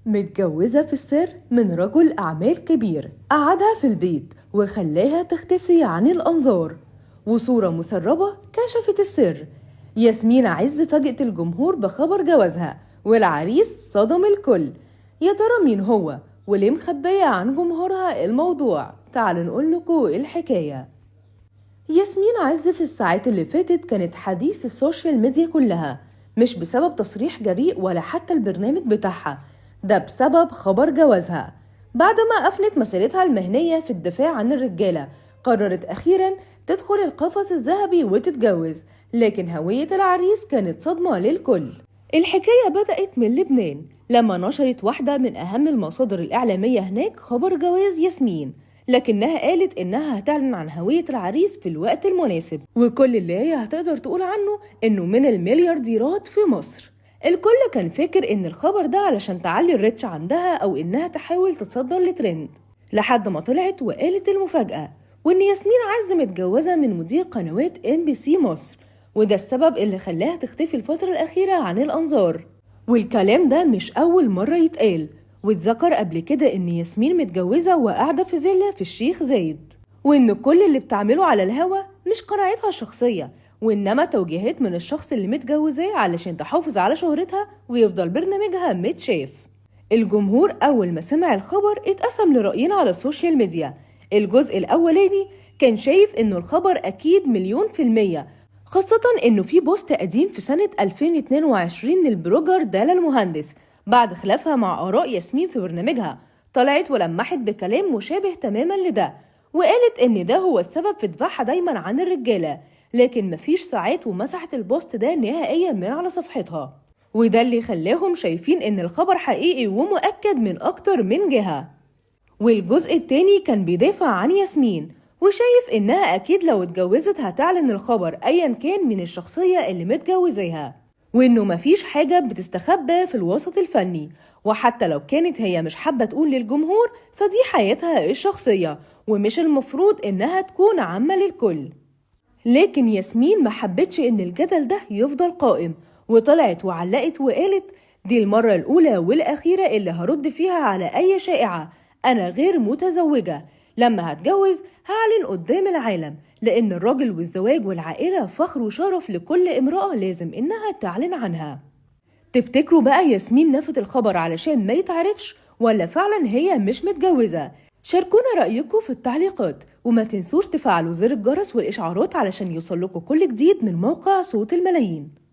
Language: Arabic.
متجوزة في السر من رجل أعمال كبير قعدها في البيت وخلاها تختفي عن الأنظار، وصورة مسربة كشفت السر. ياسمين عز فاجأت الجمهور بخبر جوازها، والعريس صدم الكل. يا ترى مين هو وليه مخبية عن جمهورها الموضوع؟ تعالوا نقول لكم الحكاية. ياسمين عز في الساعات اللي فاتت كانت حديث السوشيال ميديا كلها، مش بسبب تصريح جريء ولا حتى البرنامج بتاعها، ده بسبب خبر جوازها. بعد ما أفنت مسيرتها المهنية في الدفاع عن الرجالة، قررت أخيرا تدخل القفص الذهبي وتتجوز، لكن هوية العريس كانت صدمة للكل. الحكاية بدأت من لبنان لما نشرت واحدة من أهم المصادر الإعلامية هناك خبر جواز ياسمين، لكنها قالت إنها هتعلن عن هوية العريس في الوقت المناسب، وكل اللي هي هتقدر تقول عنه إنه من المليارديرات في مصر. الكل كان فاكر إن الخبر ده علشان تعلي الريتش عندها أو إنها تحاول تتصدر لترند، لحد ما طلعت وقالت المفاجأة، وإن ياسمين عز متجوزة من مدير قنوات MBC مصر، وده السبب اللي خلاها تختفي الفترة الأخيرة عن الأنظار. والكلام ده مش أول مرة يتقال، واتذكر قبل كده إن ياسمين متجوزة وقاعدة في فيلا في الشيخ زايد، وإن كل اللي بتعمله على الهوا مش قناعتها الشخصية، وإنما توجيهات من الشخص اللي متجوزاه علشان تحافظ على شهرتها ويفضل برنامجها متشاف. الجمهور أول ما سمع الخبر اتقسم لرأيين على السوشيال ميديا. الجزء الأولاني كان شايف إنه الخبر أكيد 100%، خاصة إنه في بوست قديم في سنة 2022 للبلوجر دالا المهندس بعد خلافها مع آراء ياسمين في برنامجها، طلعت ولمحت بكلام مشابه تماما لده، وقالت إن ده هو السبب في دفاعها دايما عن الرجالة، لكن مفيش ساعات ومسحت البوست ده نهائيا من على صفحتها. وده اللي خلاهم شايفين إن الخبر حقيقي ومؤكد من أكتر من جهة. والجزء التاني كان بيدافع عن ياسمين، وشايف إنها أكيد لو اتجوزت هتعلن الخبر أيا كان من الشخصية اللي متجوزاها، وإنه مفيش حاجة بتستخبى في الوسط الفني، وحتى لو كانت هي مش حابة تقول للجمهور فدي حياتها الشخصية ومش المفروض إنها تكون عامة للكل. لكن ياسمين ما حبتش إن الجدل ده يفضل قائم، وطلعت وعلقت وقالت: دي المرة الأولى والأخيرة اللي هرد فيها على أي شائعة، أنا غير متزوجة، لما هتجوز هعلن قدام العالم، لأن الراجل والزواج والعائلة فخر وشرف لكل امرأة لازم إنها تعلن عنها. تفتكروا بقى ياسمين نفت الخبر علشان ما يتعرفش، ولا فعلا هي مش متجوزة؟ شاركونا رأيكم في التعليقات، وما تنسوش تفعلوا زر الجرس والإشعارات علشان يوصلكوا كل جديد من موقع صوت الملايين.